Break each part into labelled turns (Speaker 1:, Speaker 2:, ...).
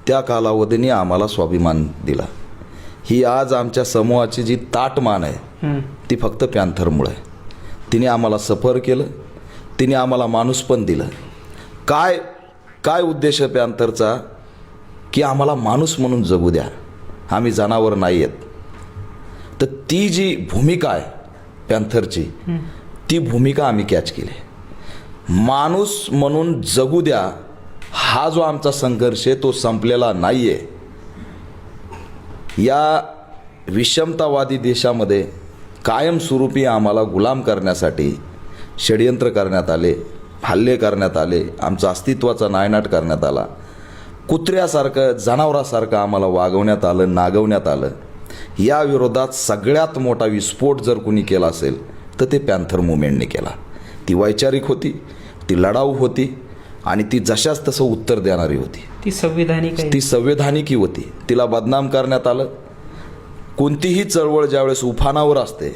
Speaker 1: त्या कालावधीने आम्हाला स्वाभिमान दिला. ही आज आमच्या समूहाची जी ताटमान आहे ती फक्त पॅन्थरमुळे आहे. तिने आम्हाला सफर केलं, तिने आम्हाला माणूसपण दिलं. काय काय उद्देश आहे पॅन्थरचा? की आम्हाला माणूस म्हणून जगू द्या, आम्ही जनावर नाही आहेत. तर ती जी भूमिका आहे पॅन्थरची, ती भूमिका आम्ही कॅच केली. माणूस म्हणून जगू द्या हा जो आमचा संघर्ष आहे तो संपलेला नाही आहे. या विषमतावादी देशामध्ये कायमस्वरूपी आम्हाला गुलाम करण्यासाठी षडयंत्र करण्यात आले, हल्ले करण्यात आले, आमचा अस्तित्वाचा नायनाट करण्यात आला, कुत्र्यासारखं जनावरासारखं आम्हाला वागवण्यात आलं, नागवण्यात आलं. या विरोधात सगळ्यात मोठा विस्फोट जर कुणी केला असेल तर ते पॅन्थर मुवमेंटने केला. ती वैचारिक होती, ती लढाऊ होती आणि ती जशाच तसं उत्तर देणारी होती. ती संवैधानिक होती. तिला बदनाम करण्यात आलं. कोणतीही चळवळ ज्यावेळेस उफाणावर असते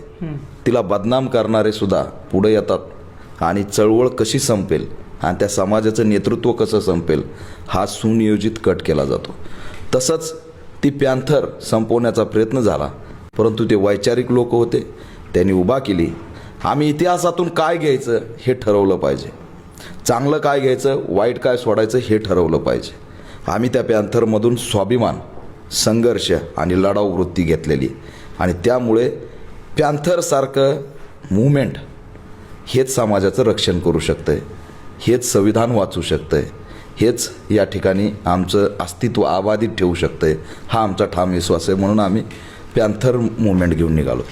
Speaker 1: तिला बदनाम करणारे सुद्धा पुढे येतात आणि चळवळ कशी संपेल आणि त्या समाजाचं नेतृत्व कसं संपेल हा सुनियोजित कट केला जातो. तसंच ती पॅन्थर संपवण्याचा प्रयत्न झाला, परंतु ते वैचारिक लोक होते, त्यांनी उभा केली. आम्ही इतिहासातून काय घ्यायचं हे ठरवलं पाहिजे, चांगलं काय घ्यायचं, वाईट काय सोडायचं हे ठरवलं पाहिजे. आम्ही त्या पॅन्थरमधून स्वाभिमान, संघर्ष आणि लढाऊ वृत्ती घेतलेली आणि त्यामुळे पॅन्थरसारखं मूवमेंट हेच समाजाचं रक्षण करू शकतं, हेच संविधान वाचू शकतं, हेच या ठिकाणी आमचं अस्तित्व अबाधित ठेवू शकतं. हा आमचा ठाम विश्वास आहे. म्हणून आम्ही पॅन्थर मूवमेंट घेऊन निघालो.